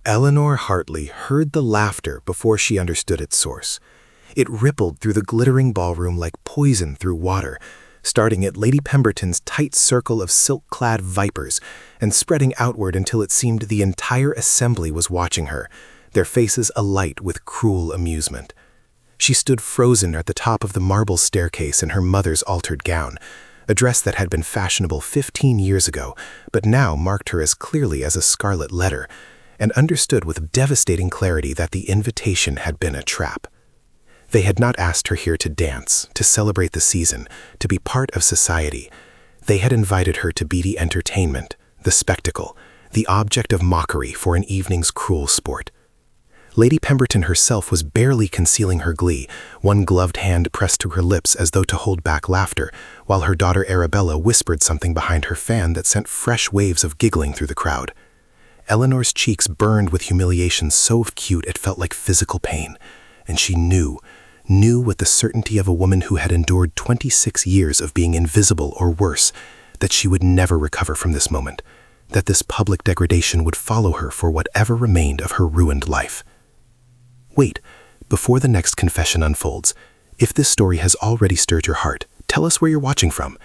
Eleanor Hartley heard the laughter before she understood its source. It rippled through the glittering ballroom like poison through water, starting at Lady Pemberton's tight circle of silk-clad vipers and spreading outward until it seemed the entire assembly was watching her, their faces alight with cruel amusement. She stood frozen at the top of the marble staircase in her mother's altered gown, a dress that had been fashionable 15 years ago, but now marked her as clearly as a scarlet letter, and understood with devastating clarity that the invitation had been a trap. They had not asked her here to dance, to celebrate the season, to be part of society. They had invited her to be the entertainment, the spectacle, the object of mockery for an evening's cruel sport. Lady Pemberton herself was barely concealing her glee, one gloved hand pressed to her lips as though to hold back laughter, while her daughter Arabella whispered something behind her fan that sent fresh waves of giggling through the crowd. Eleanor's cheeks burned with humiliation so acute it felt like physical pain, and she knew with the certainty of a woman who had endured 26 years of being invisible or worse, that she would never recover from this moment, that this public degradation would follow her for whatever remained of her ruined life. Wait, before the next confession unfolds, if this story has already stirred your heart, tell us where you're watching from.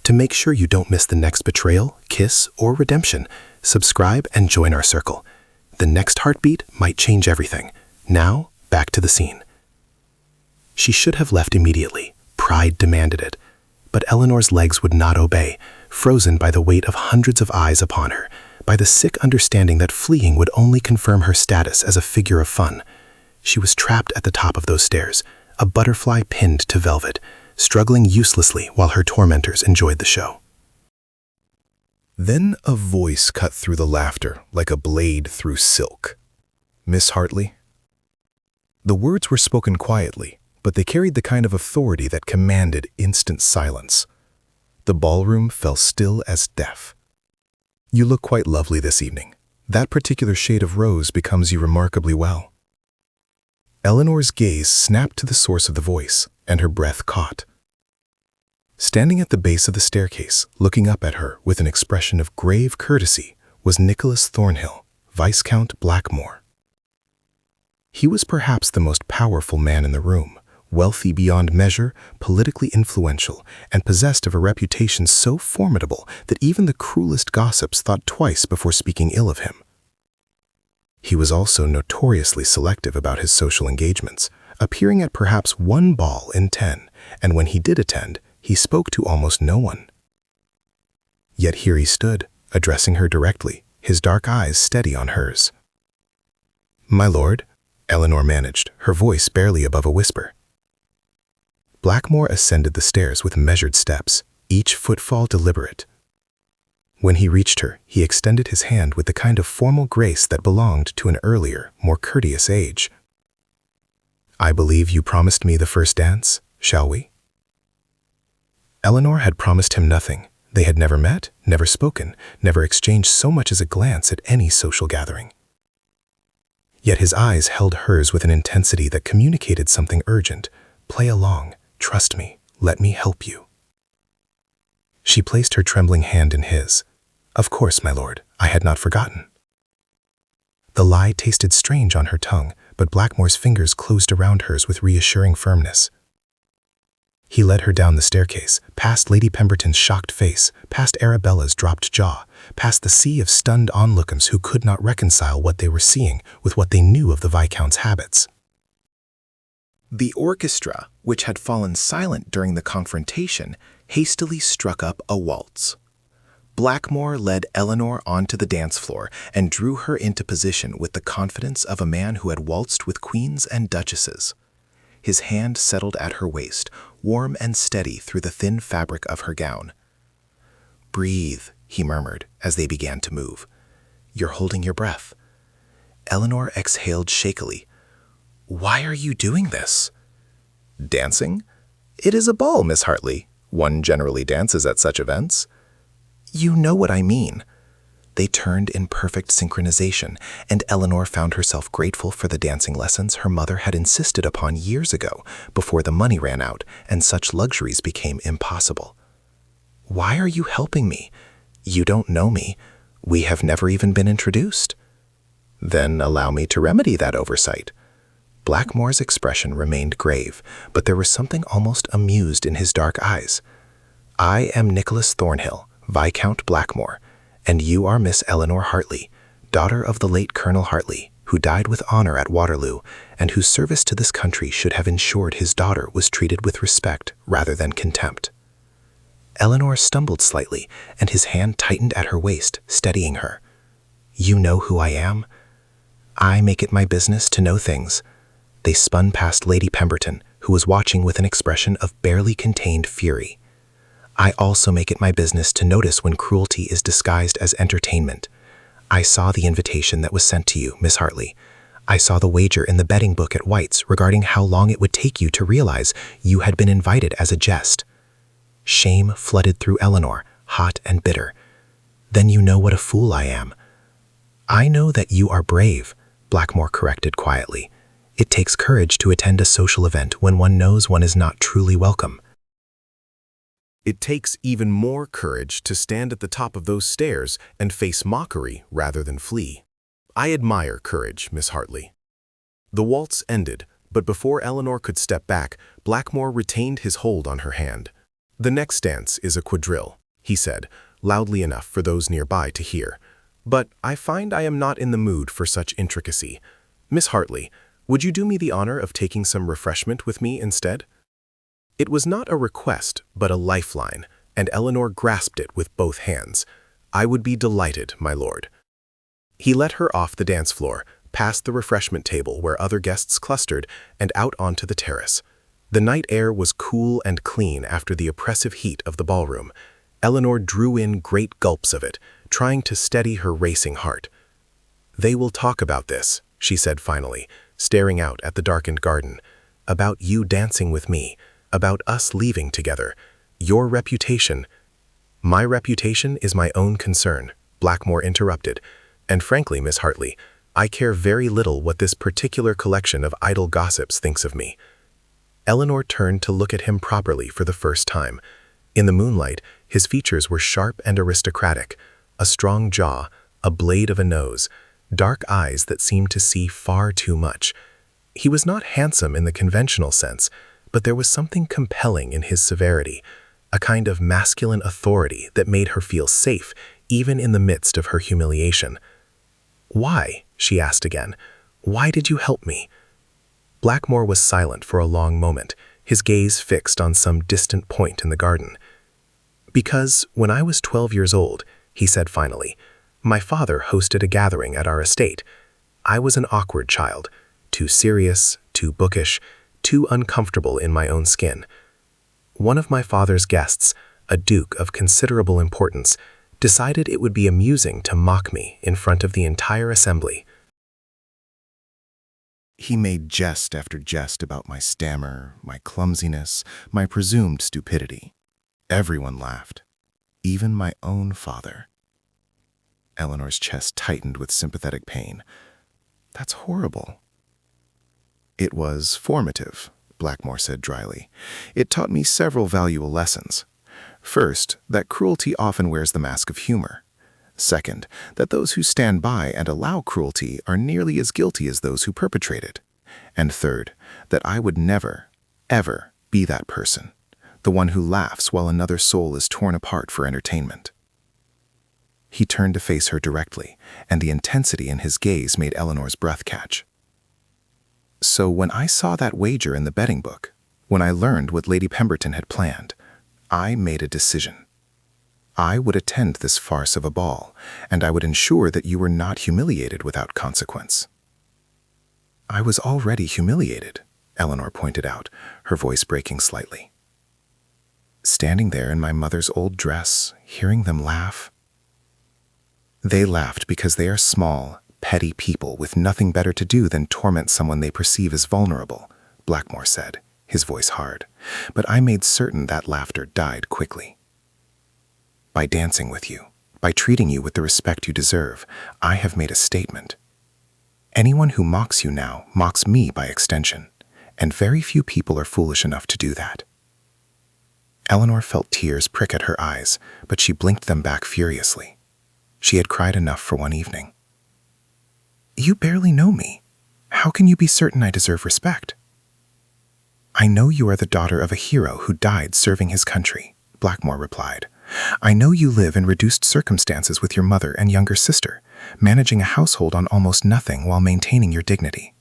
To make sure you don't miss the next betrayal, kiss, or redemption, subscribe and join our circle. The next heartbeat might change everything. Now, back to the scene. She should have left immediately. Pride demanded it. But Eleanor's legs would not obey, frozen by the weight of hundreds of eyes upon her, by the sick understanding that fleeing would only confirm her status as a figure of fun. She was trapped at the top of those stairs, a butterfly pinned to velvet, struggling uselessly while her tormentors enjoyed the show. Then a voice cut through the laughter like a blade through silk. "Miss Hartley?" The words were spoken quietly, but they carried the kind of authority that commanded instant silence. The ballroom fell still as death. "You look quite lovely this evening. That particular shade of rose becomes you remarkably well." Eleanor's gaze snapped to the source of the voice, and her breath caught. Standing at the base of the staircase, looking up at her with an expression of grave courtesy, was Nicholas Thornhill, Viscount Blackmore. He was perhaps the most powerful man in the room, wealthy beyond measure, politically influential, and possessed of a reputation so formidable that even the cruelest gossips thought twice before speaking ill of him. He was also notoriously selective about his social engagements, appearing at perhaps 1 ball in 10, and when he did attend, he spoke to almost no one. Yet here he stood, addressing her directly, his dark eyes steady on hers. "My lord," Eleanor managed, her voice barely above a whisper. Blackmore ascended the stairs with measured steps, each footfall deliberate. When he reached her, he extended his hand with the kind of formal grace that belonged to an earlier, more courteous age. "I believe you promised me the first dance, shall we?" Eleanor had promised him nothing. They had never met, never spoken, never exchanged so much as a glance at any social gathering. Yet his eyes held hers with an intensity that communicated something urgent. "Play along, trust me, let me help you." She placed her trembling hand in his. "Of course, my lord, I had not forgotten." The lie tasted strange on her tongue, but Blackmore's fingers closed around hers with reassuring firmness. He led her down the staircase, past Lady Pemberton's shocked face, past Arabella's dropped jaw, past the sea of stunned onlookers who could not reconcile what they were seeing with what they knew of the Viscount's habits. The orchestra, which had fallen silent during the confrontation, hastily struck up a waltz. Blackmore led Eleanor onto the dance floor and drew her into position with the confidence of a man who had waltzed with queens and duchesses. His hand settled at her waist, warm and steady through the thin fabric of her gown. "Breathe," he murmured as they began to move. "You're holding your breath." Eleanor exhaled shakily. "Why are you doing this?" "Dancing? It is a ball, Miss Hartley. One generally dances at such events." "You know what I mean." They turned in perfect synchronization, and Eleanor found herself grateful for the dancing lessons her mother had insisted upon years ago, before the money ran out and such luxuries became impossible. "Why are you helping me? You don't know me. We have never even been introduced." Then allow me to remedy that oversight." Blackmore's expression remained grave, but there was something almost amused in his dark eyes. "I am Nicholas Thornhill, Viscount Blackmore, and you are Miss Eleanor Hartley, daughter of the late Colonel Hartley, who died with honor at Waterloo, and whose service to this country should have ensured his daughter was treated with respect rather than contempt." Eleanor stumbled slightly, and his hand tightened at her waist, steadying her. "You know who I am?" "I make it my business to know things." They spun past Lady Pemberton, who was watching with an expression of barely contained fury. "I also make it my business to notice when cruelty is disguised as entertainment. I saw the invitation that was sent to you, Miss Hartley. I saw the wager in the betting book at White's regarding how long it would take you to realize you had been invited as a jest." Shame flooded through Eleanor, hot and bitter. "Then you know what a fool I am." "I know that you are brave," Blackmore corrected quietly. "It takes courage to attend a social event when one knows one is not truly welcome." It takes even more courage to stand at the top of those stairs and face mockery rather than flee. I admire courage, Miss Hartley. The waltz ended, but before Eleanor could step back, Blackmore retained his hold on her hand. "The next dance is a quadrille," he said, loudly enough for those nearby to hear. "But I find I am not in the mood for such intricacy. Miss Hartley, would you do me the honor of taking some refreshment with me instead?" It was not a request, but a lifeline, and Eleanor grasped it with both hands. "I would be delighted, my lord." He led her off the dance floor, past the refreshment table where other guests clustered, and out onto the terrace. The night air was cool and clean after the oppressive heat of the ballroom. Eleanor drew in great gulps of it, trying to steady her racing heart. "They will talk about this," she said finally, staring out at the darkened garden. "About you dancing with me, about us leaving together. Your reputation—" "My reputation is my own concern," Blackmore interrupted. "And frankly, Miss Hartley, I care very little what this particular collection of idle gossips thinks of me." Eleanor turned to look at him properly for the first time. In the moonlight, his features were sharp and aristocratic, a strong jaw, a blade of a nose, dark eyes that seemed to see far too much. He was not handsome in the conventional sense, but there was something compelling in his severity, a kind of masculine authority that made her feel safe, even in the midst of her humiliation. "Why?" she asked again. "Why did you help me?" Blackmore was silent for a long moment, his gaze fixed on some distant point in the garden. "Because when I was 12 years old," he said finally, "my father hosted a gathering at our estate. I was an awkward child, too serious, too bookish, too uncomfortable in my own skin. One of my father's guests, a duke of considerable importance, decided it would be amusing to mock me in front of the entire assembly. He made jest after jest about my stammer, my clumsiness, my presumed stupidity. Everyone laughed, even my own father." Eleanor's chest tightened with sympathetic pain. "That's horrible." "It was formative," Blackmore said dryly. "It taught me several valuable lessons. First, that cruelty often wears the mask of humor. Second, that those who stand by and allow cruelty are nearly as guilty as those who perpetrate it. And third, that I would never, ever be that person, the one who laughs while another soul is torn apart for entertainment." He turned to face her directly, and the intensity in his gaze made Eleanor's breath catch. "So when I saw that wager in the betting book, when I learned what Lady Pemberton had planned, I made a decision. I would attend this farce of a ball, and I would ensure that you were not humiliated without consequence." "I was already humiliated," Eleanor pointed out, her voice breaking slightly. "Standing there in my mother's old dress, hearing them laugh." "They laughed because they are small, petty people with nothing better to do than torment someone they perceive as vulnerable," Blackmore said, his voice hard. "But I made certain that laughter died quickly. By dancing with you, by treating you with the respect you deserve, I have made a statement. Anyone who mocks you now mocks me by extension, and very few people are foolish enough to do that." Eleanor felt tears prick at her eyes, but she blinked them back furiously. She had cried enough for one evening. You barely know me. How can you be certain I deserve respect? I know you are the daughter of a hero who died serving his country, Blackmore replied. I know you live in reduced circumstances with your mother and younger sister, managing a household on almost nothing while maintaining your dignity.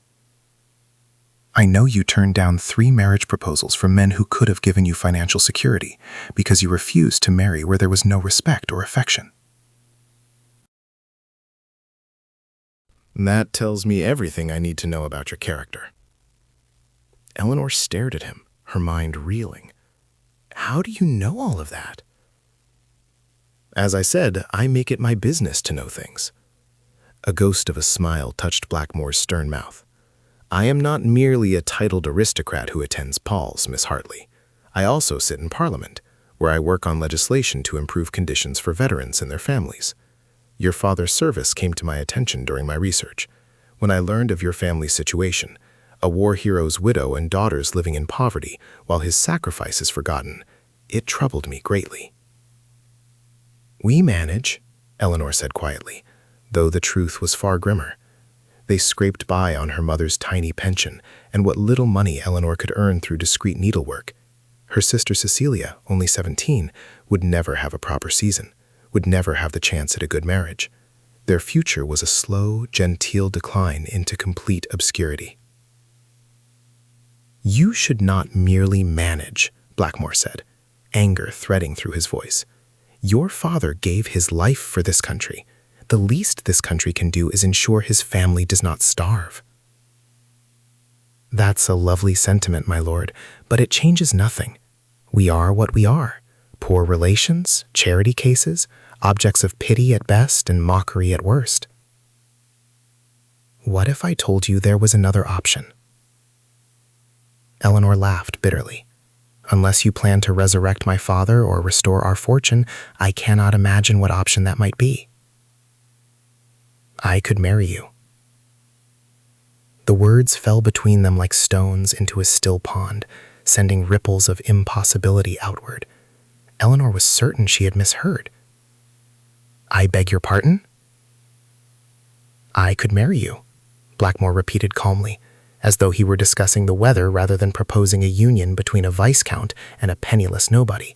I know you turned down 3 marriage proposals from men who could have given you financial security because you refused to marry where there was no respect or affection. That tells me everything I need to know about your character. Eleanor stared at him, her mind reeling. How do you know all of that? As I said, I make it my business to know things. A ghost of a smile touched Blackmore's stern mouth. I am not merely a titled aristocrat who attends balls, Miss Hartley. I also sit in Parliament, where I work on legislation to improve conditions for veterans and their families. Your father's service came to my attention during my research. When I learned of your family's situation, a war hero's widow and daughters living in poverty while his sacrifice is forgotten, it troubled me greatly. We manage, Eleanor said quietly, though the truth was far grimmer. They scraped by on her mother's tiny pension and what little money Eleanor could earn through discreet needlework. Her sister Cecilia, only 17, would never have a proper season, would never have the chance at a good marriage. Their future was a slow, genteel decline into complete obscurity. You should not merely manage, Blackmore said, anger threading through his voice. Your father gave his life for this country. The least this country can do is ensure his family does not starve. That's a lovely sentiment, my lord, but it changes nothing. We are what we are. Poor relations, charity cases, objects of pity at best and mockery at worst. What if I told you there was another option? Eleanor laughed bitterly. Unless you plan to resurrect my father or restore our fortune, I cannot imagine what option that might be. I could marry you. The words fell between them like stones into a still pond, sending ripples of impossibility outward. Eleanor was certain she had misheard. I beg your pardon? I could marry you, Blackmore repeated calmly, as though he were discussing the weather rather than proposing a union between a Viscount and a penniless nobody.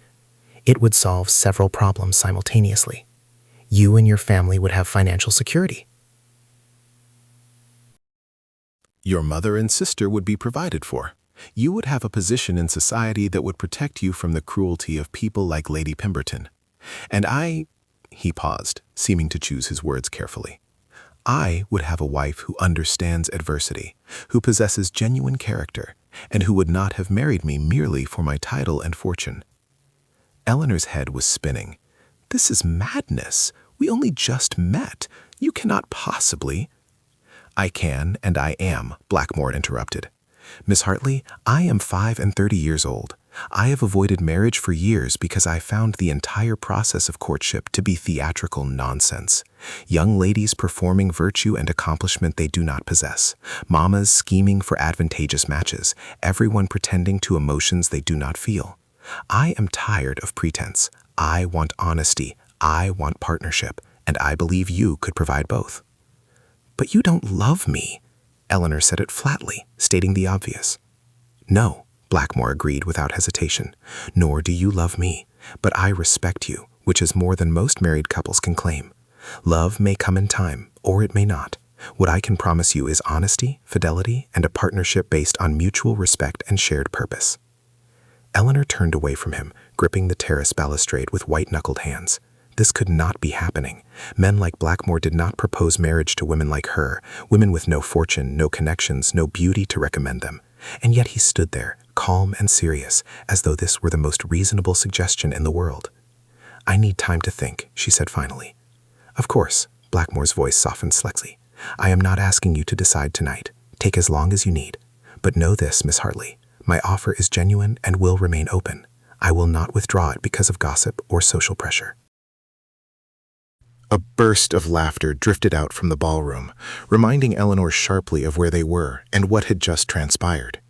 It would solve several problems simultaneously. You and your family would have financial security. Your mother and sister would be provided for. You would have a position in society that would protect you from the cruelty of people like Lady Pemberton. And he paused, seeming to choose his words carefully. I would have a wife who understands adversity, who possesses genuine character, and who would not have married me merely for my title and fortune. Eleanor's head was spinning. This is madness. We only just met. You cannot possibly. I can, and I am, Blackmore interrupted. Miss Hartley, I am 35 years old. I have avoided marriage for years because I found the entire process of courtship to be theatrical nonsense. Young ladies performing virtue and accomplishment they do not possess. Mamas scheming for advantageous matches. Everyone pretending to emotions they do not feel. I am tired of pretense. I want honesty. I want partnership. And I believe you could provide both. But you don't love me. Eleanor said it flatly, stating the obvious. No, Blackmore agreed without hesitation. Nor do you love me, but I respect you, which is more than most married couples can claim. Love may come in time, or it may not. What I can promise you is honesty, fidelity, and a partnership based on mutual respect and shared purpose. Eleanor turned away from him, gripping the terrace balustrade with white-knuckled hands. This could not be happening. Men like Blackmore did not propose marriage to women like her, women with no fortune, no connections, no beauty to recommend them. And yet he stood there, calm and serious, as though this were the most reasonable suggestion in the world. I need time to think, she said finally. Of course, Blackmore's voice softened slightly. I am not asking you to decide tonight. Take as long as you need. But know this, Miss Hartley. My offer is genuine and will remain open. I will not withdraw it because of gossip or social pressure. A burst of laughter drifted out from the ballroom, reminding Eleanor sharply of where they were and what had just transpired.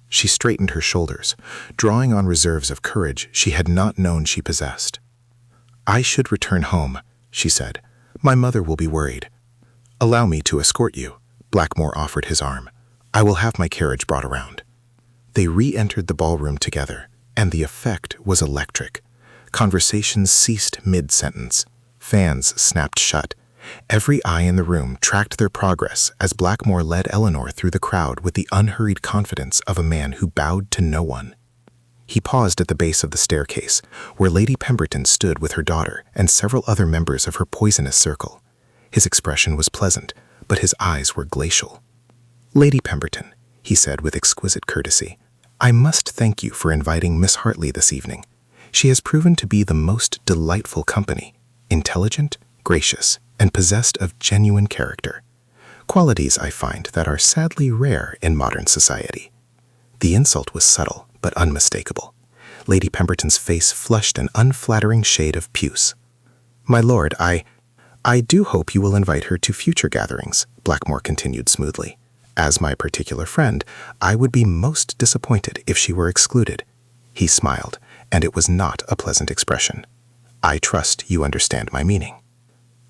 She straightened her shoulders, drawing on reserves of courage she had not known she possessed. I should return home, she said. My mother will be worried. "Allow me to escort you." Blackmore offered his arm. "I will have my carriage brought around." They re-entered the ballroom together, and the effect was electric. Conversations ceased mid-sentence. Fans snapped shut. Every eye in the room tracked their progress as Blackmore led Eleanor through the crowd with the unhurried confidence of a man who bowed to no one. He paused at the base of the staircase, where Lady Pemberton stood with her daughter and several other members of her poisonous circle. His expression was pleasant, but his eyes were glacial. "Lady Pemberton," he said with exquisite courtesy, "I must thank you for inviting Miss Hartley this evening. She has proven to be the most delightful company, intelligent, gracious, and possessed of genuine character. Qualities, I find, that are sadly rare in modern society." The insult was subtle, but unmistakable. Lady Pemberton's face flushed an unflattering shade of puce. "My lord, I do hope you will invite her to future gatherings," Blackmore continued smoothly. "As my particular friend, I would be most disappointed if she were excluded." He smiled, and it was not a pleasant expression. "I trust you understand my meaning."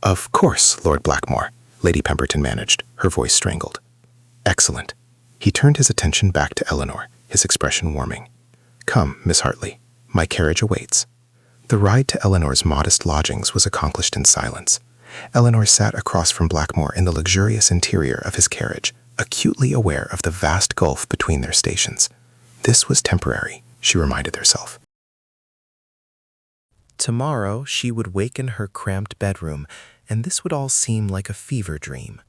"Of course, Lord Blackmore," Lady Pemberton managed, her voice strangled. "Excellent." He turned his attention back to Eleanor, his expression warming. "Come, Miss Hartley, my carriage awaits." The ride to Eleanor's modest lodgings was accomplished in silence. Eleanor sat across from Blackmore in the luxurious interior of his carriage, acutely aware of the vast gulf between their stations. This was temporary, she reminded herself. Tomorrow she would wake in her cramped bedroom, and this would all seem like a fever dream.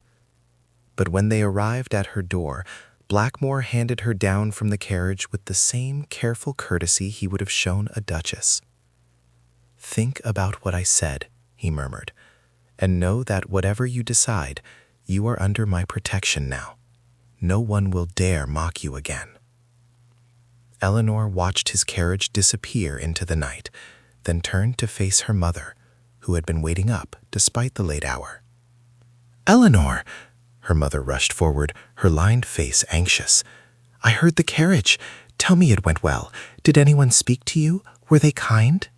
But when they arrived at her door, Blackmore handed her down from the carriage with the same careful courtesy he would have shown a duchess. "Think about what I said," he murmured, "and know that whatever you decide, you are under my protection now. No one will dare mock you again." Eleanor watched his carriage disappear into the night, then turned to face her mother, who had been waiting up despite the late hour. "Eleanor!" Her mother rushed forward, her lined face anxious. "I heard the carriage. Tell me it went well. Did anyone speak to you? Were they kind?"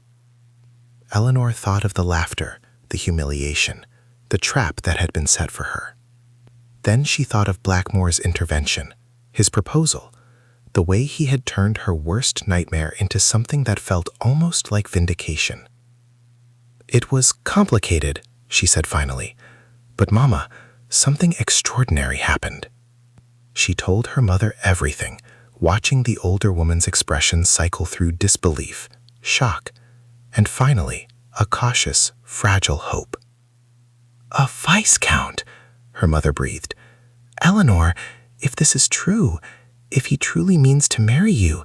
Eleanor thought of the laughter, the humiliation, the trap that had been set for her. Then she thought of Blackmore's intervention, his proposal, the way he had turned her worst nightmare into something that felt almost like vindication. "It was complicated," she said finally, "but Mama, something extraordinary happened." She told her mother everything, watching the older woman's expression cycle through disbelief, shock, and finally, a cautious, fragile hope. "A Viscount," her mother breathed. "Eleanor, if this is true, if he truly means to marry you,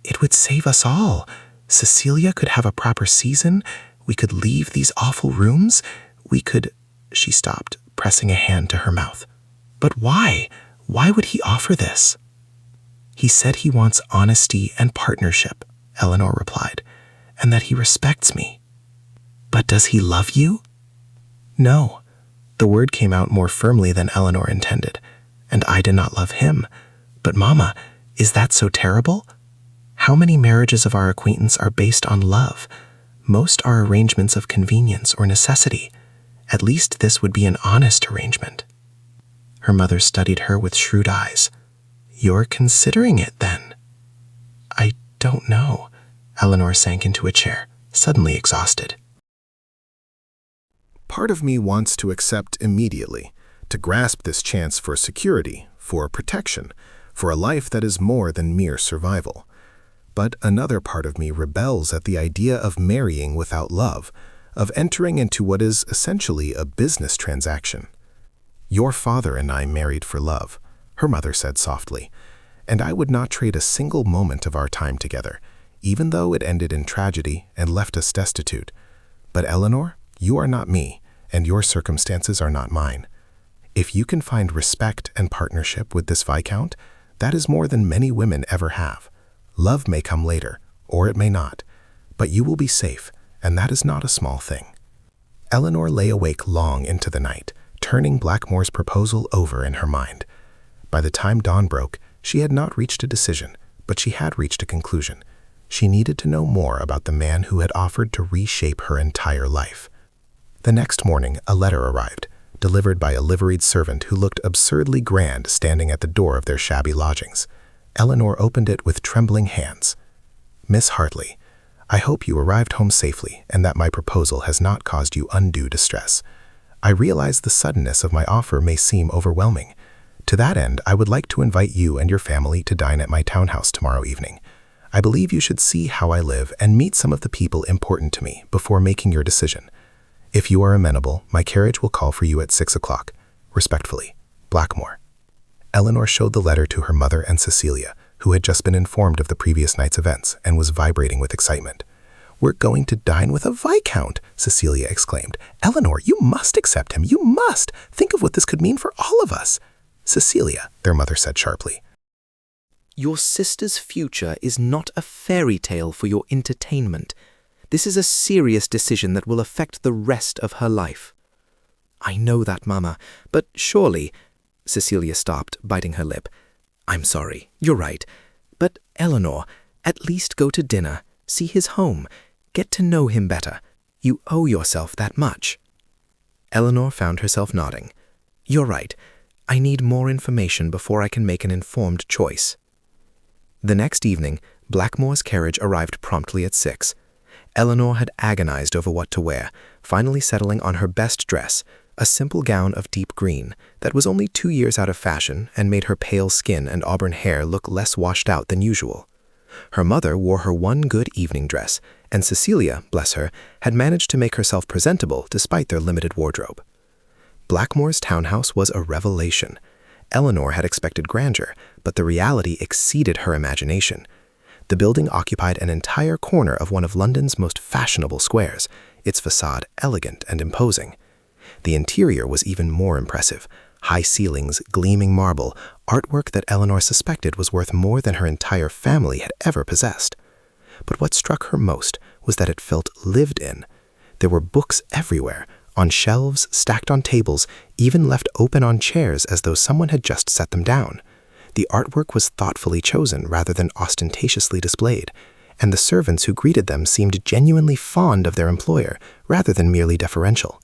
it would save us all. Cecilia could have a proper season. We could leave these awful rooms. We could—" She stopped, pressing a hand to her mouth. "But why? Why would he offer this?" "He said he wants honesty and partnership," Eleanor replied, "and that he respects me." "But does he love you?" "No." The word came out more firmly than Eleanor intended. "And I did not love him. But Mama, is that so terrible? How many marriages of our acquaintance are based on love? Most are arrangements of convenience or necessity. At least this would be an honest arrangement." Her mother studied her with shrewd eyes. "You're considering it, then?" "I don't know." Eleanor sank into a chair, suddenly exhausted. Part of me wants to accept immediately, to grasp this chance for security, for protection, for a life that is more than mere survival. But another part of me rebels at the idea of marrying without love, of entering into what is essentially a business transaction. "Your father and I married for love," her mother said softly, "and I would not trade a single moment of our time together, even though it ended in tragedy and left us destitute. But Eleanor, you are not me, and your circumstances are not mine. If you can find respect and partnership with this Viscount, that is more than many women ever have. Love may come later, or it may not, but you will be safe, and that is not a small thing." Eleanor lay awake long into the night, turning Blackmore's proposal over in her mind. By the time dawn broke, she had not reached a decision, but she had reached a conclusion. She needed to know more about the man who had offered to reshape her entire life. The next morning, a letter arrived, delivered by a liveried servant who looked absurdly grand standing at the door of their shabby lodgings. Eleanor opened it with trembling hands. "Miss Hartley, I hope you arrived home safely and that my proposal has not caused you undue distress. I realize the suddenness of my offer may seem overwhelming. To that end, I would like to invite you and your family to dine at my townhouse tomorrow evening. I believe you should see how I live and meet some of the people important to me before making your decision. If you are amenable, my carriage will call for you at 6 o'clock. Respectfully, Blackmore." Eleanor showed the letter to her mother and Cecilia, who had just been informed of the previous night's events and was vibrating with excitement. "We're going to dine with a Viscount," Cecilia exclaimed. "Eleanor, you must accept him. You must! Think of what this could mean for all of us." "Cecilia," their mother said sharply. "Your sister's future is not a fairy tale for your entertainment. This is a serious decision that will affect the rest of her life." "I know that, Mama, but surely—" Cecilia stopped, biting her lip. "I'm sorry, you're right. But, Eleanor, at least go to dinner, see his home, get to know him better. You owe yourself that much." Eleanor found herself nodding. "You're right. I need more information before I can make an informed choice." The next evening, Blackmore's carriage arrived promptly at 6. Eleanor had agonized over what to wear, finally settling on her best dress, a simple gown of deep green that was only 2 years out of fashion and made her pale skin and auburn hair look less washed out than usual. Her mother wore her one good evening dress, and Cecilia, bless her, had managed to make herself presentable despite their limited wardrobe. Blackmore's townhouse was a revelation. Eleanor had expected grandeur, but the reality exceeded her imagination. The building occupied an entire corner of one of London's most fashionable squares, its facade elegant and imposing. The interior was even more impressive. High ceilings, gleaming marble, artwork that Eleanor suspected was worth more than her entire family had ever possessed. But what struck her most was that it felt lived in. There were books everywhere, on shelves, stacked on tables, even left open on chairs as though someone had just set them down. The artwork was thoughtfully chosen rather than ostentatiously displayed, and the servants who greeted them seemed genuinely fond of their employer rather than merely deferential.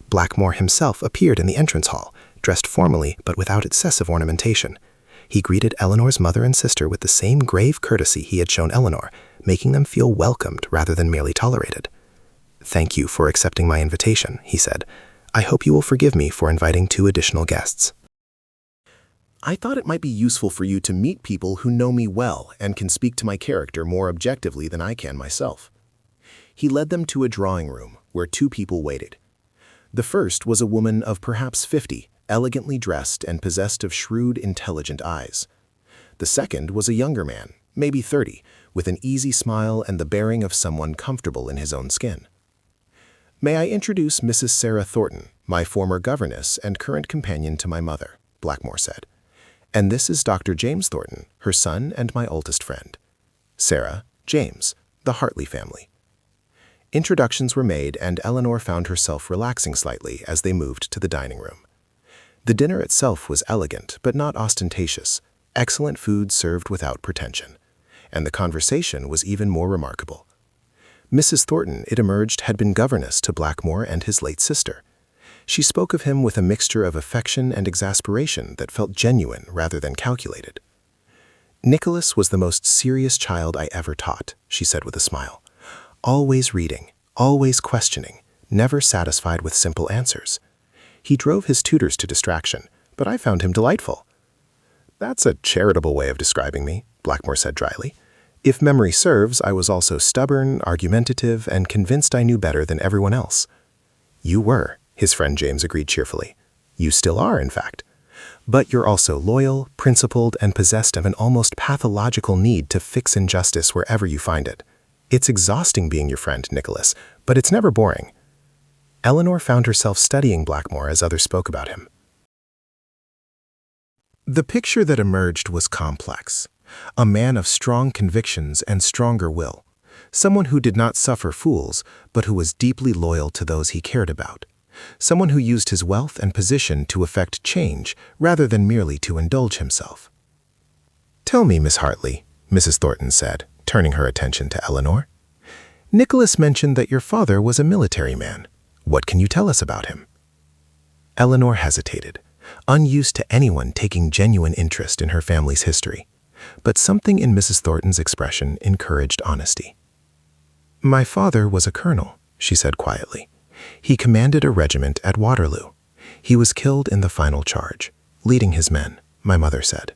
Blackmore himself appeared in the entrance hall, dressed formally but without excessive ornamentation. He greeted Eleanor's mother and sister with the same grave courtesy he had shown Eleanor, making them feel welcomed rather than merely tolerated. "Thank you for accepting my invitation," he said. "I hope you will forgive me for inviting 2 additional guests." I thought it might be useful for you to meet people who know me well and can speak to my character more objectively than I can myself." He led them to a drawing room where 2 people waited. The first was a woman of perhaps 50, elegantly dressed and possessed of shrewd, intelligent eyes. The second was a younger man, maybe 30, with an easy smile and the bearing of someone comfortable in his own skin. "May I introduce Mrs. Sarah Thornton, my former governess and current companion to my mother," Blackmore said. "And this is Dr. James Thornton, her son and my oldest friend. Sarah, James, the Hartley family." Introductions were made, and Eleanor found herself relaxing slightly as they moved to the dining room. The dinner itself was elegant but not ostentatious, excellent food served without pretension, and the conversation was even more remarkable. Mrs. Thornton, it emerged, had been governess to Blackmore and his late sister. She spoke of him with a mixture of affection and exasperation that felt genuine rather than calculated. "Nicholas was the most serious child I ever taught," she said with a smile. "Always reading, always questioning, never satisfied with simple answers. He drove his tutors to distraction, but I found him delightful." "That's a charitable way of describing me," Blackmore said dryly. "If memory serves, I was also stubborn, argumentative, and convinced I knew better than everyone else." "You were," his friend James agreed cheerfully. "You still are, in fact. But you're also loyal, principled, and possessed of an almost pathological need to fix injustice wherever you find it. It's exhausting being your friend, Nicholas, but it's never boring." Eleanor found herself studying Blackmore as others spoke about him. The picture that emerged was complex. A man of strong convictions and stronger will. Someone who did not suffer fools, but who was deeply loyal to those he cared about. Someone who used his wealth and position to effect change rather than merely to indulge himself. "Tell me, Miss Hartley," Mrs. Thornton said, turning her attention to Eleanor. "Nicholas mentioned that your father was a military man. What can you tell us about him?" Eleanor hesitated, unused to anyone taking genuine interest in her family's history. But something in Mrs. Thornton's expression encouraged honesty. "My father was a colonel," she said quietly. "He commanded a regiment at Waterloo. He was killed in the final charge, leading his men," my mother said.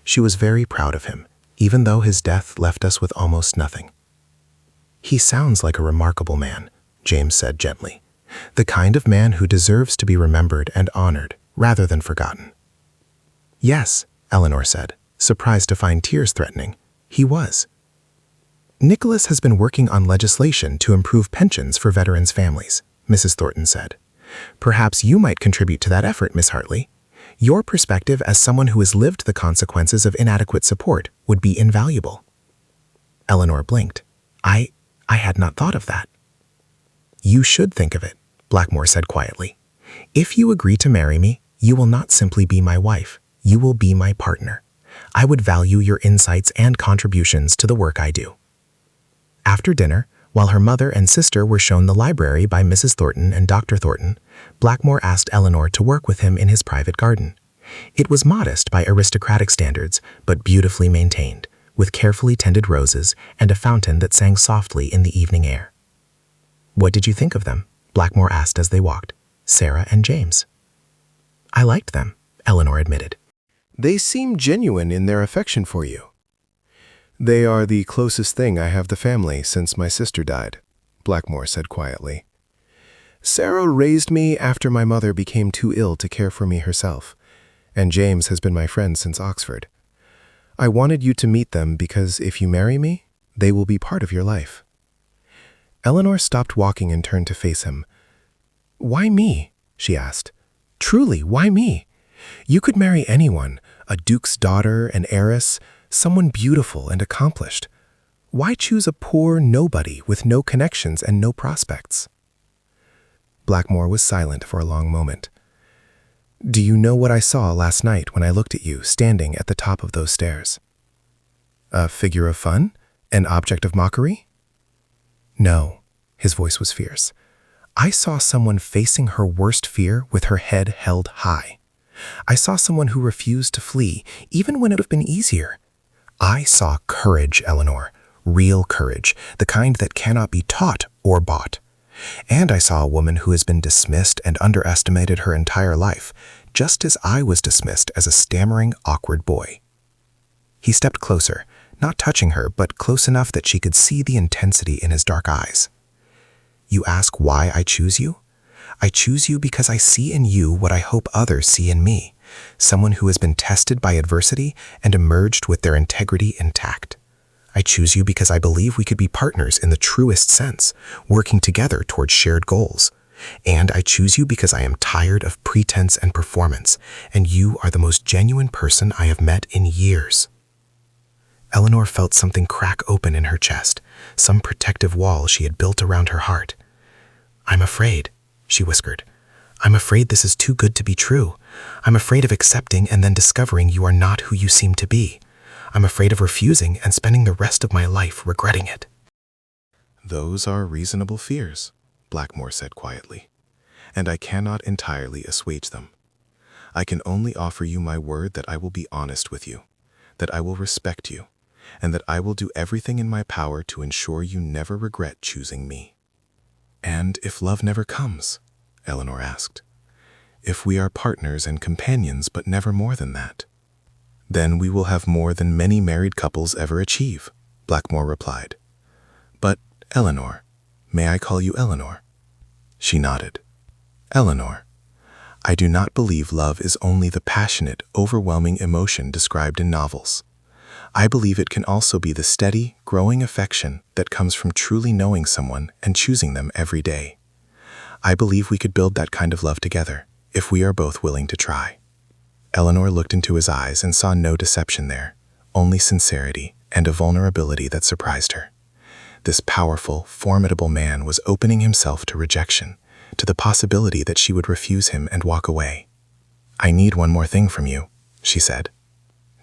"She was very proud of him, even though his death left us with almost nothing." "He sounds like a remarkable man," James said gently. "The kind of man who deserves to be remembered and honored rather than forgotten." "Yes," Eleanor said, surprised to find tears threatening. "He was." "Nicholas has been working on legislation to improve pensions for veterans' families," Mrs. Thornton said. "Perhaps you might contribute to that effort, Miss Hartley. Your perspective as someone who has lived the consequences of inadequate support would be invaluable." Eleanor blinked. I had not thought of that." "You should think of it," Blackmore said quietly. "If you agree to marry me, you will not simply be my wife, you will be my partner. I would value your insights and contributions to the work I do." After dinner, while her mother and sister were shown the library by Mrs. Thornton and Dr. Thornton, Blackmore asked Eleanor to work with him in his private garden. It was modest by aristocratic standards, but beautifully maintained, with carefully tended roses and a fountain that sang softly in the evening air. "What did you think of them?" Blackmore asked as they walked, Sarah and James. "I liked them," Eleanor admitted. "They seem genuine in their affection for you." "They are the closest thing I have the family since my sister died," Blackmore said quietly. "Sarah raised me after my mother became too ill to care for me herself, and James has been my friend since Oxford. I wanted you to meet them because if you marry me, they will be part of your life." Eleanor stopped walking and turned to face him. "Why me?" she asked. "Truly, why me? You could marry anyone, a duke's daughter, an heiress, someone beautiful and accomplished. Why choose a poor nobody with no connections and no prospects?" Blackmore was silent for a long moment. "Do you know what I saw last night when I looked at you standing at the top of those stairs?" "A figure of fun? An object of mockery?" "No," his voice was fierce. "I saw someone facing her worst fear with her head held high. I saw someone who refused to flee, even when it would have been easier. I saw courage, Eleanor, real courage, the kind that cannot be taught or bought. And I saw a woman who has been dismissed and underestimated her entire life, just as I was dismissed as a stammering, awkward boy." He stepped closer, not touching her, but close enough that she could see the intensity in his dark eyes. "You ask why I choose you? I choose you because I see in you what I hope others see in me, someone who has been tested by adversity and emerged with their integrity intact. I choose you because I believe we could be partners in the truest sense, working together towards shared goals. And I choose you because I am tired of pretense and performance, and you are the most genuine person I have met in years." Eleanor felt something crack open in her chest, some protective wall she had built around her heart. "I'm afraid," she whispered. "I'm afraid this is too good to be true. I'm afraid of accepting and then discovering you are not who you seem to be. I'm afraid of refusing and spending the rest of my life regretting it." "Those are reasonable fears," Blackmore said quietly, "and I cannot entirely assuage them. I can only offer you my word that I will be honest with you, that I will respect you, and that I will do everything in my power to ensure you never regret choosing me." "And if love never comes?" Eleanor asked. "If we are partners and companions but never more than that?" "Then we will have more than many married couples ever achieve," Blackmore replied. "But, Eleanor, may I call you Eleanor?" She nodded. "Eleanor, I do not believe love is only the passionate, overwhelming emotion described in novels. I believe it can also be the steady, growing affection that comes from truly knowing someone and choosing them every day. I believe we could build that kind of love together, if we are both willing to try." Eleanor looked into his eyes and saw no deception there, only sincerity and a vulnerability that surprised her. This powerful, formidable man was opening himself to rejection, to the possibility that she would refuse him and walk away. "I need one more thing from you," she said.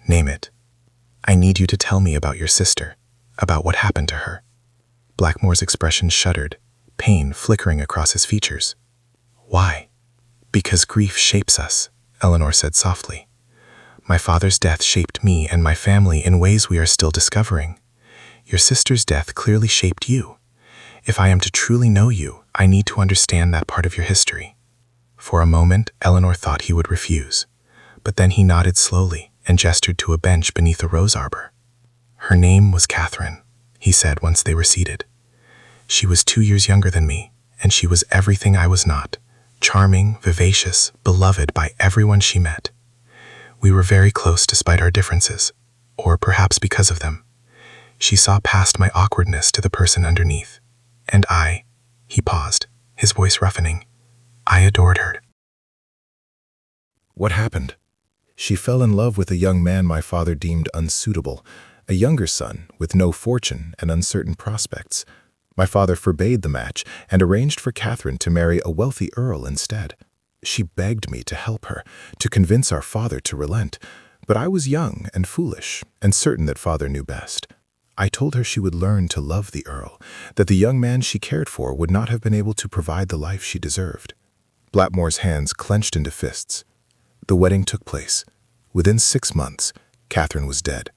"Name it." "I need you to tell me about your sister, about what happened to her." Blackmore's expression shuddered, pain flickering across his features. "Why?" Because grief shapes us, Eleanor said softly. My father's death shaped me and my family in ways we are still discovering. Your sister's death clearly shaped you. If I am to truly know you, I need to understand that part of your history. For a moment, Eleanor thought he would refuse, but then he nodded slowly and gestured to a bench beneath a rose arbor. Her name was Catherine, he said once they were seated. She was 2 years younger than me, and she was everything I was not. Charming, vivacious, beloved by everyone she met. We were very close despite our differences, or perhaps because of them. She saw past my awkwardness to the person underneath. And he paused, his voice roughening. I adored her. What happened? She fell in love with a young man my father deemed unsuitable, a younger son with no fortune and uncertain prospects. My father forbade the match and arranged for Catherine to marry a wealthy earl instead. She begged me to help her, to convince our father to relent, but I was young and foolish and certain that father knew best. I told her she would learn to love the earl, that the young man she cared for would not have been able to provide the life she deserved. Blackmore's hands clenched into fists. The wedding took place. Within 6 months, Catherine was dead.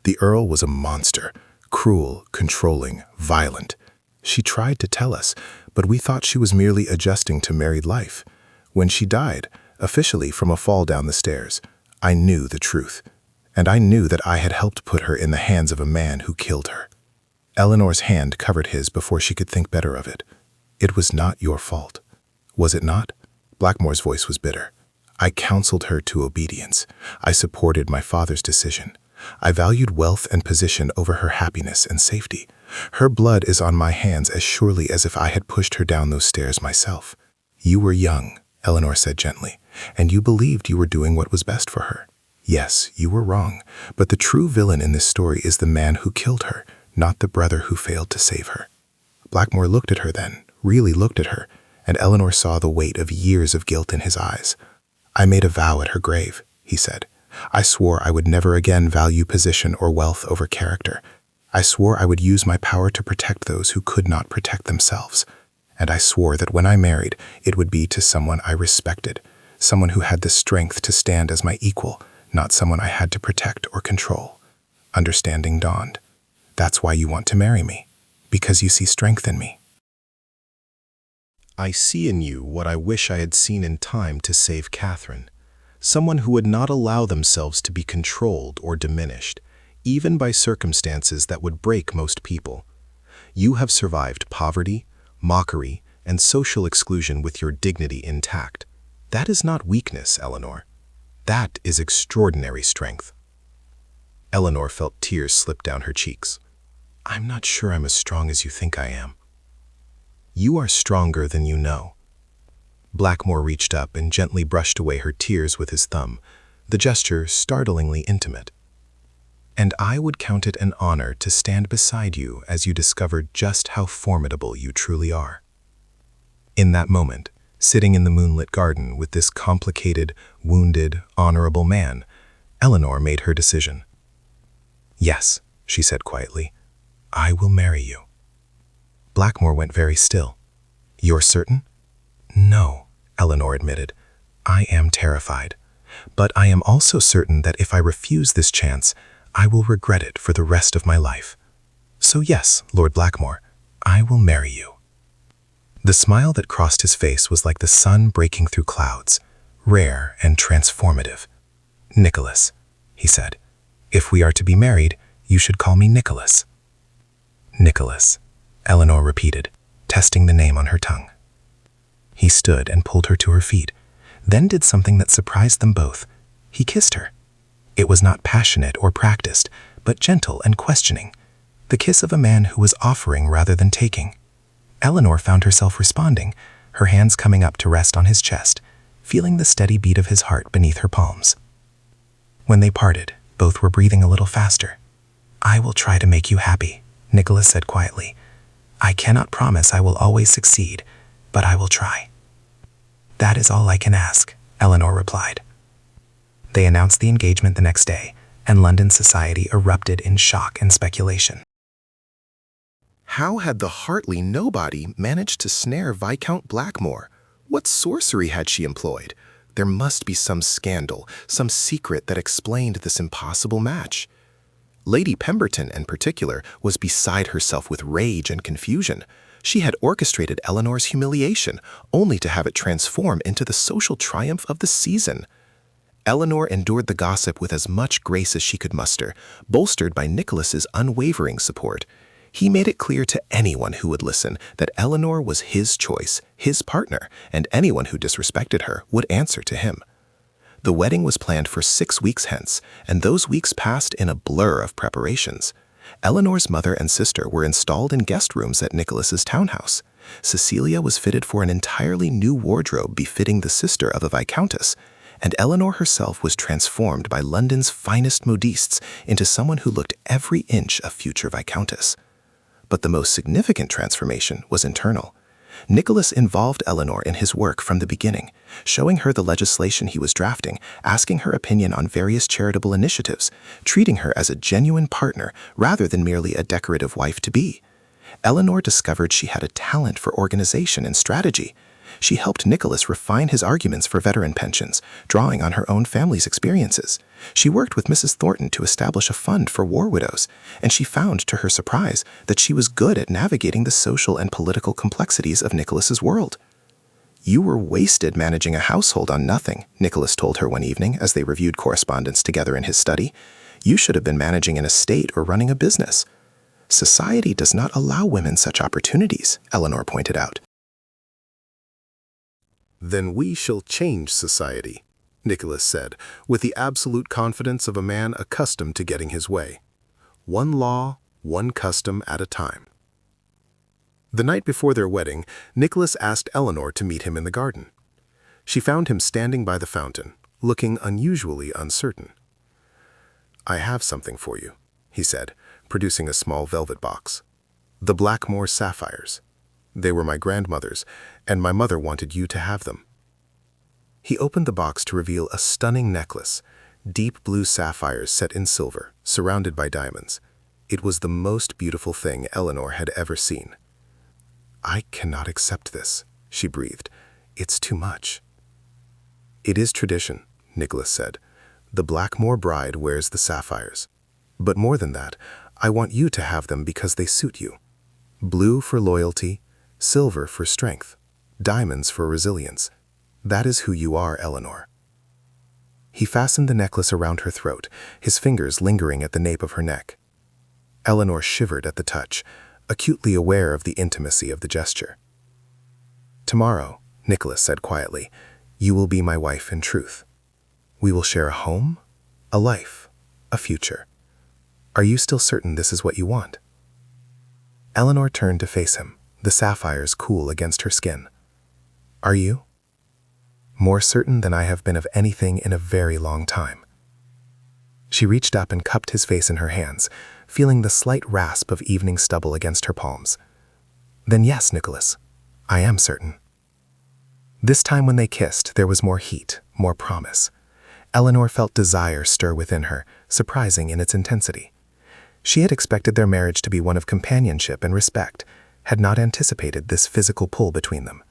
The earl was a monster, cruel, controlling, violent. She tried to tell us, but we thought she was merely adjusting to married life. When she died, officially from a fall down the stairs, I knew the truth. And I knew that I had helped put her in the hands of a man who killed her. Eleanor's hand covered his before she could think better of it. It was not your fault. Was it not? Blackmore's voice was bitter. I counseled her to obedience. I supported my father's decision. I valued wealth and position over her happiness and safety. Her blood is on my hands as surely as if I had pushed her down those stairs myself. You were young, Eleanor said gently, and you believed you were doing what was best for her. Yes, you were wrong, but the true villain in this story is the man who killed her, not the brother who failed to save her. Blackmore looked at her then, really looked at her, and Eleanor saw the weight of years of guilt in his eyes. I made a vow at her grave, he said. I swore I would never again value position or wealth over character. I swore I would use my power to protect those who could not protect themselves. And I swore that when I married, it would be to someone I respected, someone who had the strength to stand as my equal, not someone I had to protect or control. Understanding dawned. That's why you want to marry me, because you see strength in me. I see in you what I wish I had seen in time to save Catherine, someone who would not allow themselves to be controlled or diminished, even by circumstances that would break most people. You have survived poverty, mockery, and social exclusion with your dignity intact. That is not weakness, Eleanor. That is extraordinary strength. Eleanor felt tears slip down her cheeks. I'm not sure I'm as strong as you think I am. You are stronger than you know. Blackmore reached up and gently brushed away her tears with his thumb, the gesture startlingly intimate. And I would count it an honor to stand beside you as you discovered just how formidable you truly are. In that moment, sitting in the moonlit garden with this complicated, wounded, honorable man, Eleanor made her decision. Yes, she said quietly, I will marry you. Blackmore went very still. You're certain? No, Eleanor admitted. I am terrified. But I am also certain that if I refuse this chance, I will regret it for the rest of my life. So yes, Lord Blackmore, I will marry you. The smile that crossed his face was like the sun breaking through clouds, rare and transformative. Nicholas, he said, if we are to be married, you should call me Nicholas. Nicholas, Eleanor repeated, testing the name on her tongue. He stood and pulled her to her feet, then did something that surprised them both. He kissed her. It was not passionate or practiced, but gentle and questioning, the kiss of a man who was offering rather than taking. Eleanor found herself responding, her hands coming up to rest on his chest, feeling the steady beat of his heart beneath her palms. When they parted, both were breathing a little faster. I will try to make you happy, Nicholas said quietly. I cannot promise I will always succeed, but I will try. That is all I can ask, Eleanor replied. They announced the engagement the next day, and London society erupted in shock and speculation. How had the Hartley nobody managed to snare Viscount Blackmore? What sorcery had she employed? There must be some scandal, some secret that explained this impossible match. Lady Pemberton, in particular, was beside herself with rage and confusion. She had orchestrated Eleanor's humiliation, only to have it transform into the social triumph of the season. Eleanor endured the gossip with as much grace as she could muster, bolstered by Nicholas's unwavering support. He made it clear to anyone who would listen that Eleanor was his choice, his partner, and anyone who disrespected her would answer to him. The wedding was planned for 6 weeks hence, and those weeks passed in a blur of preparations. Eleanor's mother and sister were installed in guest rooms at Nicholas's townhouse. Cecilia was fitted for an entirely new wardrobe befitting the sister of a viscountess, and Eleanor herself was transformed by London's finest modistes into someone who looked every inch a future viscountess. But the most significant transformation was internal. Nicholas involved Eleanor in his work from the beginning, showing her the legislation he was drafting, asking her opinion on various charitable initiatives, treating her as a genuine partner rather than merely a decorative wife-to-be. Eleanor discovered she had a talent for organization and strategy. She helped Nicholas refine his arguments for veteran pensions, drawing on her own family's experiences. She worked with Mrs. Thornton to establish a fund for war widows, and she found, to her surprise, that she was good at navigating the social and political complexities of Nicholas's world. "You were wasted managing a household on nothing," Nicholas told her one evening as they reviewed correspondence together in his study. "You should have been managing an estate or running a business." "Society does not allow women such opportunities," Eleanor pointed out. "Then we shall change society," Nicholas said, with the absolute confidence of a man accustomed to getting his way. One law, one custom at a time. The night before their wedding, Nicholas asked Eleanor to meet him in the garden. She found him standing by the fountain, looking unusually uncertain. "I have something for you," he said, producing a small velvet box. "The Blackmore sapphires. They were my grandmother's, and my mother wanted you to have them." He opened the box to reveal a stunning necklace, deep blue sapphires set in silver, surrounded by diamonds. It was the most beautiful thing Eleanor had ever seen. "I cannot accept this," she breathed. "It's too much." "It is tradition," Nicholas said. "The Blackmore bride wears the sapphires. But more than that, I want you to have them because they suit you. Blue for loyalty, silver for strength, diamonds for resilience. That is who you are, Eleanor." He fastened the necklace around her throat, his fingers lingering at the nape of her neck. Eleanor shivered at the touch, acutely aware of the intimacy of the gesture. "Tomorrow," Nicholas said quietly, "you will be my wife in truth. We will share a home, a life, a future. Are you still certain this is what you want?" Eleanor turned to face him, the sapphires cool against her skin. "Are you?" "More certain than I have been of anything in a very long time." She reached up and cupped his face in her hands, feeling the slight rasp of evening stubble against her palms. "Then yes, Nicholas, I am certain." This time when they kissed, there was more heat, more promise. Eleanor felt desire stir within her, surprising in its intensity. She had expected their marriage to be one of companionship and respect, had not anticipated this physical pull between them.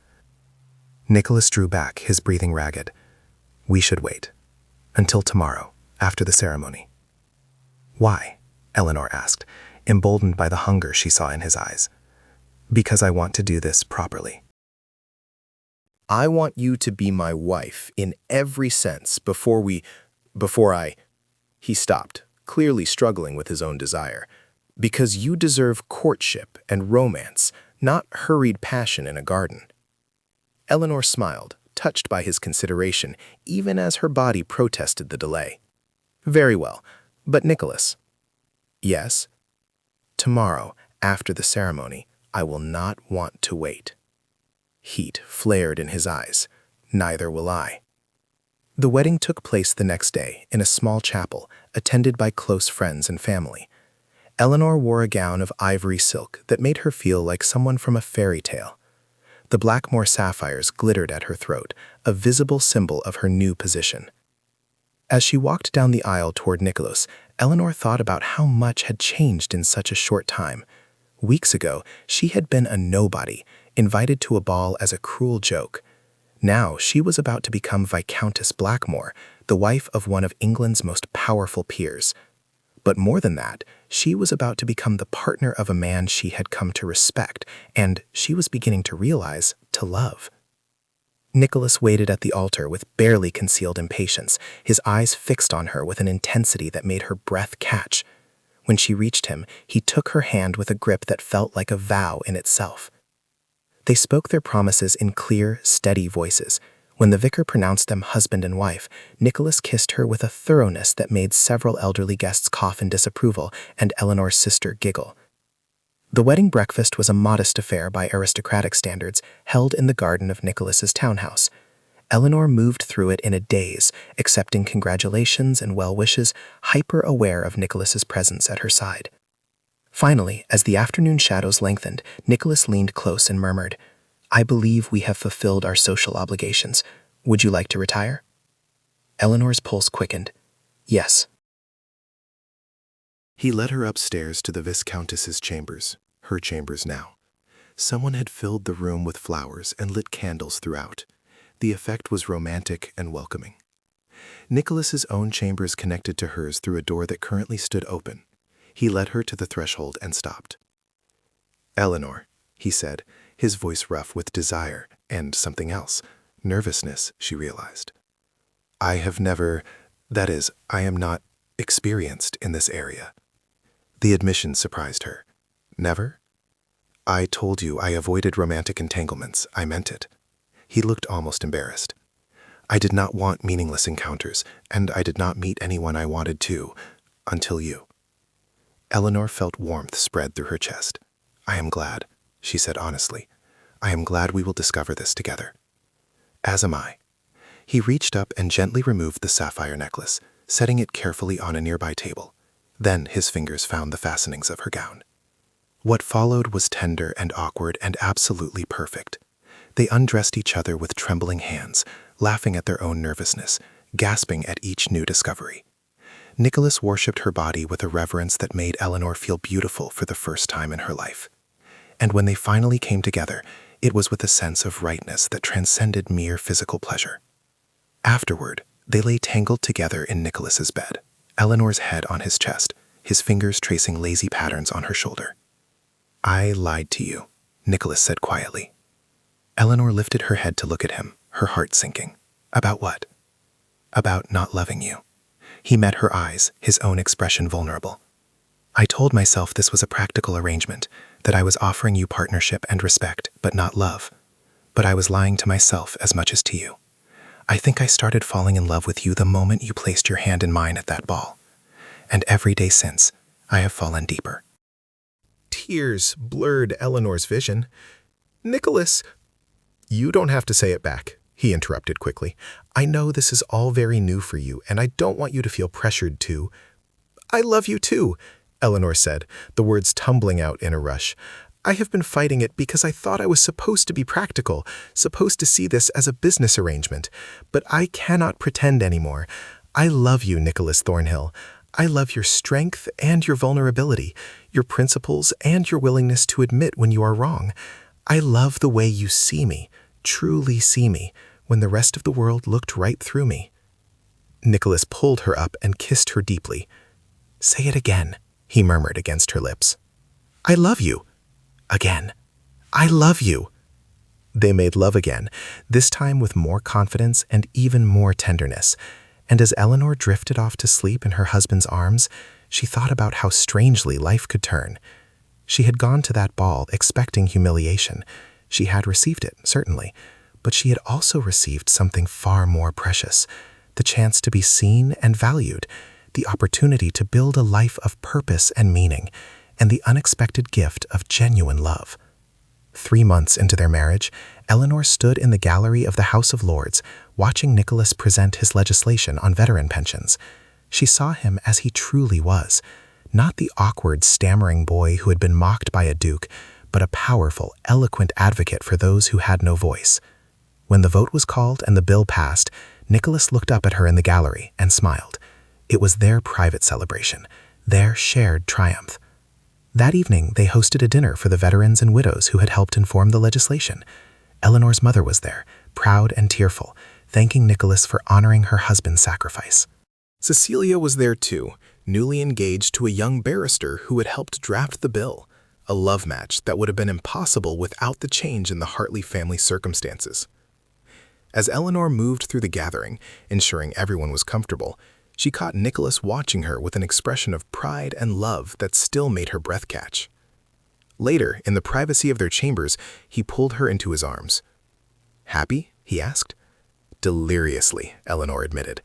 Nicholas drew back, his breathing ragged. "We should wait. Until tomorrow, after the ceremony." "Why?" Eleanor asked, emboldened by the hunger she saw in his eyes. "Because I want to do this properly." "I want you to be my wife in every sense before I... He stopped, clearly struggling with his own desire. "Because you deserve courtship and romance, not hurried passion in a garden." Eleanor smiled, touched by his consideration, even as her body protested the delay. "Very well, but Nicholas..." "Yes?" "Tomorrow, after the ceremony, I will not want to wait." Heat flared in his eyes. "Neither will I." The wedding took place the next day in a small chapel, attended by close friends and family. Eleanor wore a gown of ivory silk that made her feel like someone from a fairy tale. The Blackmore sapphires glittered at her throat, a visible symbol of her new position. As she walked down the aisle toward Nicholas, Eleanor thought about how much had changed in such a short time. Weeks ago, she had been a nobody, invited to a ball as a cruel joke. Now she was about to become Viscountess Blackmore, the wife of one of England's most powerful peers. But more than that, she was about to become the partner of a man she had come to respect, and she was beginning to realize to love. Nicholas waited at the altar with barely concealed impatience, his eyes fixed on her with an intensity that made her breath catch. When she reached him, he took her hand with a grip that felt like a vow in itself. They spoke their promises in clear, steady voices. When the vicar pronounced them husband and wife, Nicholas kissed her with a thoroughness that made several elderly guests cough in disapproval and Eleanor's sister giggle. The wedding breakfast was a modest affair by aristocratic standards, held in the garden of Nicholas's townhouse. Eleanor moved through it in a daze, accepting congratulations and well wishes, hyper-aware of Nicholas's presence at her side. Finally, as the afternoon shadows lengthened, Nicholas leaned close and murmured, "I believe we have fulfilled our social obligations. Would you like to retire?" Eleanor's pulse quickened. "Yes." He led her upstairs to the Viscountess's chambers, her chambers now. Someone had filled the room with flowers and lit candles throughout. The effect was romantic and welcoming. Nicholas's own chambers connected to hers through a door that currently stood open. He led her to the threshold and stopped. "Eleanor," he said, his voice rough with desire and something else, nervousness, she realized. "I have never, that is, I am not experienced in this area." The admission surprised her. "Never?" "I told you I avoided romantic entanglements. I meant it." He looked almost embarrassed. "I did not want meaningless encounters, and I did not meet anyone I wanted to, until you." Eleanor felt warmth spread through her chest. "I am glad," she said honestly. "I am glad we will discover this together." "As am I." He reached up and gently removed the sapphire necklace, setting it carefully on a nearby table. Then his fingers found the fastenings of her gown. What followed was tender and awkward and absolutely perfect. They undressed each other with trembling hands, laughing at their own nervousness, gasping at each new discovery. Nicholas worshipped her body with a reverence that made Eleanor feel beautiful for the first time in her life. And when they finally came together, it was with a sense of rightness that transcended mere physical pleasure. Afterward, they lay tangled together in Nicholas's bed, Eleanor's head on his chest, his fingers tracing lazy patterns on her shoulder. "I lied to you," Nicholas said quietly. Eleanor lifted her head to look at him, her heart sinking. "About what?" "About not loving you." He met her eyes, his own expression vulnerable. "I told myself this was a practical arrangement, that I was offering you partnership and respect, but not love. But I was lying to myself as much as to you. I think I started falling in love with you the moment you placed your hand in mine at that ball. And every day since, I have fallen deeper." Tears blurred Eleanor's vision. "Nicholas—" "You don't have to say it back," he interrupted quickly. "I know this is all very new for you, and I don't want you to feel pressured to—" "I love you too," Eleanor said, the words tumbling out in a rush. "I have been fighting it because I thought I was supposed to be practical, supposed to see this as a business arrangement. But I cannot pretend anymore. I love you, Nicholas Thornhill. I love your strength and your vulnerability, your principles and your willingness to admit when you are wrong. I love the way you see me, truly see me, when the rest of the world looked right through me." Nicholas pulled her up and kissed her deeply. "Say it again," he murmured against her lips. "I love you." Again. "I love you." They made love again, this time with more confidence and even more tenderness. And as Eleanor drifted off to sleep in her husband's arms, she thought about how strangely life could turn. She had gone to that ball expecting humiliation. She had received it, certainly, but she had also received something far more precious, the chance to be seen and valued, the opportunity to build a life of purpose and meaning, and the unexpected gift of genuine love. 3 months into their marriage, Eleanor stood in the gallery of the House of Lords, watching Nicholas present his legislation on veteran pensions. She saw him as he truly was, not the awkward, stammering boy who had been mocked by a duke, but a powerful, eloquent advocate for those who had no voice. When the vote was called and the bill passed, Nicholas looked up at her in the gallery and smiled. It was their private celebration, their shared triumph. That evening, they hosted a dinner for the veterans and widows who had helped inform the legislation. Eleanor's mother was there, proud and tearful, thanking Nicholas for honoring her husband's sacrifice. Cecilia was there too, newly engaged to a young barrister who had helped draft the bill, a love match that would have been impossible without the change in the Hartley family circumstances. As Eleanor moved through the gathering, ensuring everyone was comfortable, she caught Nicholas watching her with an expression of pride and love that still made her breath catch. Later, in the privacy of their chambers, he pulled her into his arms. "Happy?" he asked. "Deliriously," Eleanor admitted.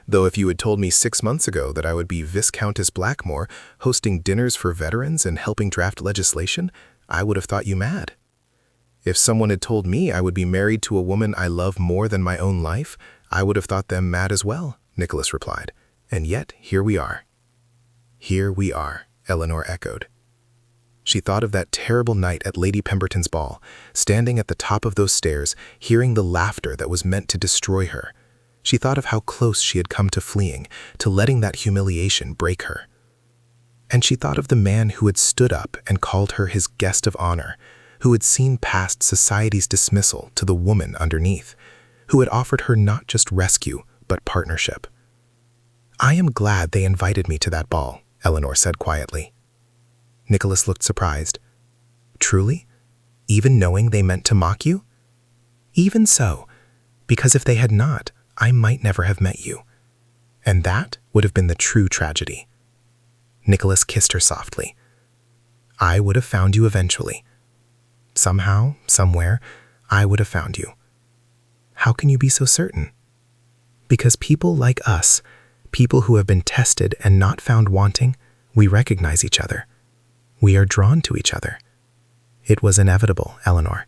"Though if you had told me 6 months ago that I would be Viscountess Blackmore, hosting dinners for veterans and helping draft legislation, I would have thought you mad. If someone had told me I would be married to a woman I love more than my own life, I would have thought them mad as well," Nicholas replied. "And yet, here we are." "Here we are," Eleanor echoed. She thought of that terrible night at Lady Pemberton's ball, standing at the top of those stairs, hearing the laughter that was meant to destroy her. She thought of how close she had come to fleeing, to letting that humiliation break her. And she thought of the man who had stood up and called her his guest of honor, who had seen past society's dismissal to the woman underneath, who had offered her not just rescue, but partnership. "I am glad they invited me to that ball," Eleanor said quietly. Nicholas looked surprised. "Truly? Even knowing they meant to mock you?" "Even so, because if they had not, I might never have met you. And that would have been the true tragedy." Nicholas kissed her softly. "I would have found you eventually. Somehow, somewhere, I would have found you." "How can you be so certain?" "Because people like us, people who have been tested and not found wanting, we recognize each other. We are drawn to each other. It was inevitable, Eleanor.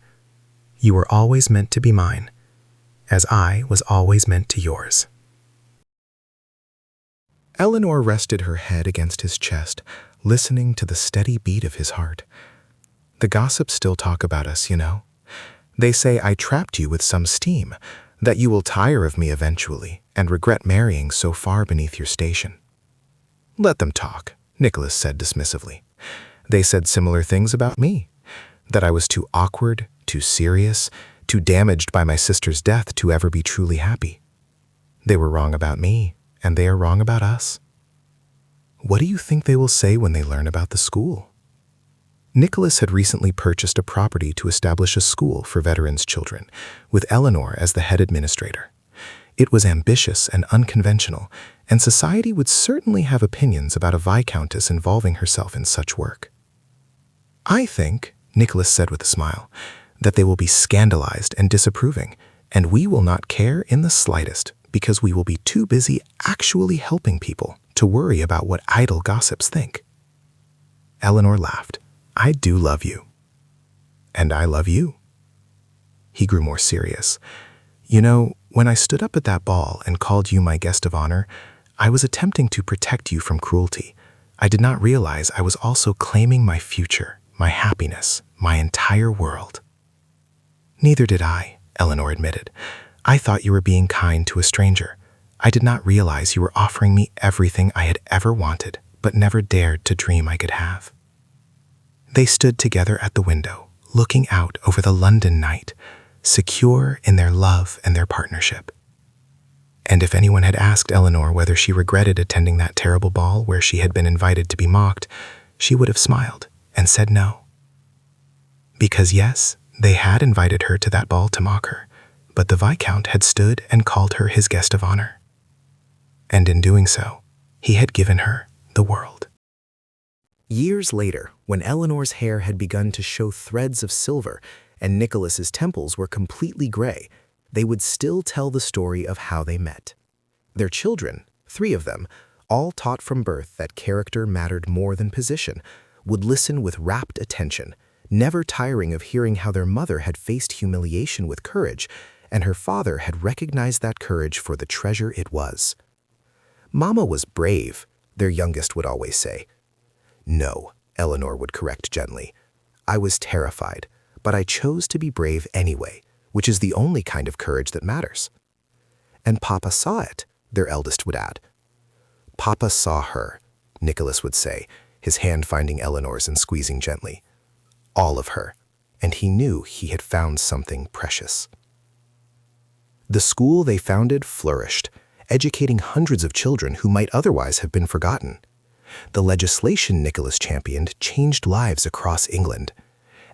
You were always meant to be mine, as I was always meant to yours." Eleanor rested her head against his chest, listening to the steady beat of his heart. "The gossips still talk about us, you know. They say I trapped you with some steam, that you will tire of me eventually and regret marrying so far beneath your station." "Let them talk," Nicholas said dismissively. "They said similar things about me, that I was too awkward, too serious, too damaged by my sister's death to ever be truly happy. They were wrong about me, and they are wrong about us. What do you think they will say when they learn about the school?" Nicholas had recently purchased a property to establish a school for veterans' children, with Eleanor as the head administrator. It was ambitious and unconventional, and society would certainly have opinions about a viscountess involving herself in such work. "I think," Nicholas said with a smile, "that they will be scandalized and disapproving, and we will not care in the slightest because we will be too busy actually helping people to worry about what idle gossips think." Eleanor laughed. "I do love you. And I love you." He grew more serious. "You know, when I stood up at that ball and called you my guest of honor, I was attempting to protect you from cruelty. I did not realize I was also claiming my future, my happiness, my entire world." "Neither did I," Eleanor admitted. "I thought you were being kind to a stranger. I did not realize you were offering me everything I had ever wanted, but never dared to dream I could have." They stood together at the window, looking out over the London night, secure in their love and their partnership. And if anyone had asked Eleanor whether she regretted attending that terrible ball where she had been invited to be mocked, she would have smiled and said no. Because yes, they had invited her to that ball to mock her, but the Viscount had stood and called her his guest of honor. And in doing so, he had given her the world. Years later, when Eleanor's hair had begun to show threads of silver and Nicholas's temples were completely gray, they would still tell the story of how they met. Their children, 3 of them, all taught from birth that character mattered more than position, would listen with rapt attention, never tiring of hearing how their mother had faced humiliation with courage, and her father had recognized that courage for the treasure it was. "Mama was brave," their youngest would always say. "No," Eleanor would correct gently. "I was terrified, but I chose to be brave anyway, which is the only kind of courage that matters." "And Papa saw it," their eldest would add. "Papa saw her," Nicholas would say, his hand finding Eleanor's and squeezing gently. "All of her, and he knew he had found something precious." The school they founded flourished, educating hundreds of children who might otherwise have been forgotten. The legislation Nicholas championed changed lives across England,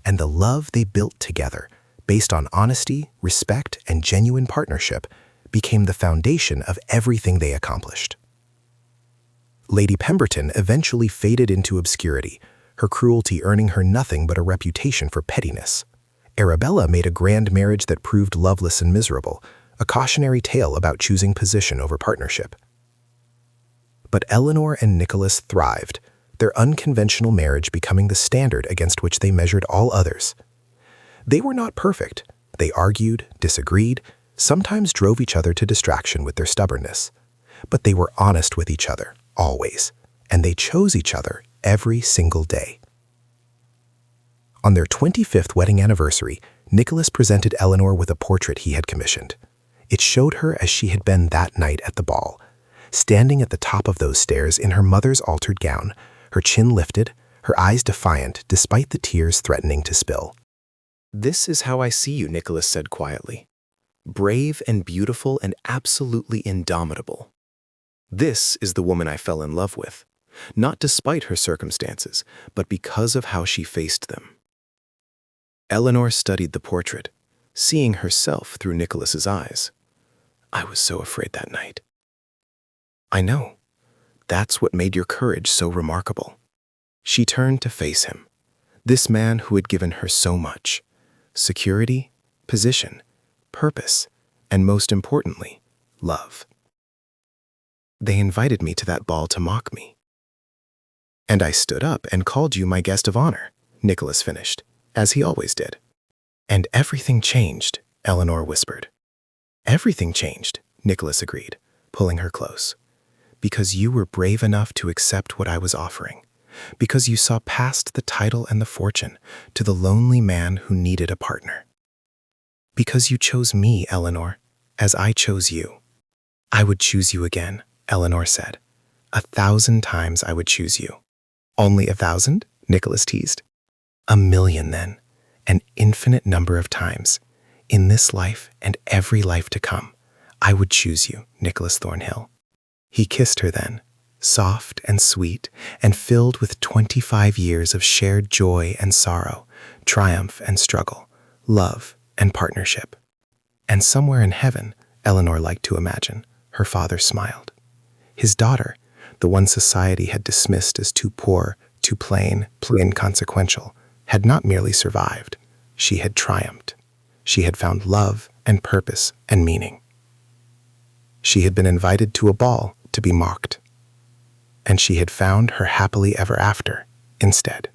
and the love they built together, based on honesty, respect, and genuine partnership, became the foundation of everything they accomplished. Lady Pemberton eventually faded into obscurity, her cruelty earning her nothing but a reputation for pettiness. Arabella made a grand marriage that proved loveless and miserable, a cautionary tale about choosing position over partnership. But Eleanor and Nicholas thrived, their unconventional marriage becoming the standard against which they measured all others. They were not perfect. They argued, disagreed, sometimes drove each other to distraction with their stubbornness. But they were honest with each other, always, and they chose each other every single day. On their 25th wedding anniversary, Nicholas presented Eleanor with a portrait he had commissioned. It showed her as she had been that night at the ball, standing at the top of those stairs in her mother's altered gown, her chin lifted, her eyes defiant despite the tears threatening to spill. "This is how I see you," Nicholas said quietly. "Brave and beautiful and absolutely indomitable. This is the woman I fell in love with, not despite her circumstances, but because of how she faced them." Eleanor studied the portrait, seeing herself through Nicholas's eyes. "I was so afraid that night." "I know. That's what made your courage so remarkable." She turned to face him, this man who had given her so much: security, position, purpose, and most importantly, love. "They invited me to that ball to mock me. And I stood up and called you my guest of honor," Nicholas finished, as he always did. "And everything changed," Eleanor whispered. "Everything changed," Nicholas agreed, pulling her close. "Because you were brave enough to accept what I was offering. Because you saw past the title and the fortune to the lonely man who needed a partner. Because you chose me, Eleanor, as I chose you." "I would choose you again," Eleanor said. 1,000 times I would choose you." "Only 1,000?" Nicholas teased. "1,000,000 then, an infinite number of times. In this life and every life to come, I would choose you, Nicholas Thornhill." He kissed her then, soft and sweet, and filled with 25 years of shared joy and sorrow, triumph and struggle, love and partnership. And somewhere in heaven, Eleanor liked to imagine, her father smiled. His daughter, the one society had dismissed as too poor, too plain inconsequential, had not merely survived, she had triumphed. She had found love and purpose and meaning. She had been invited to a ball to be mocked, and she had found her happily ever after instead.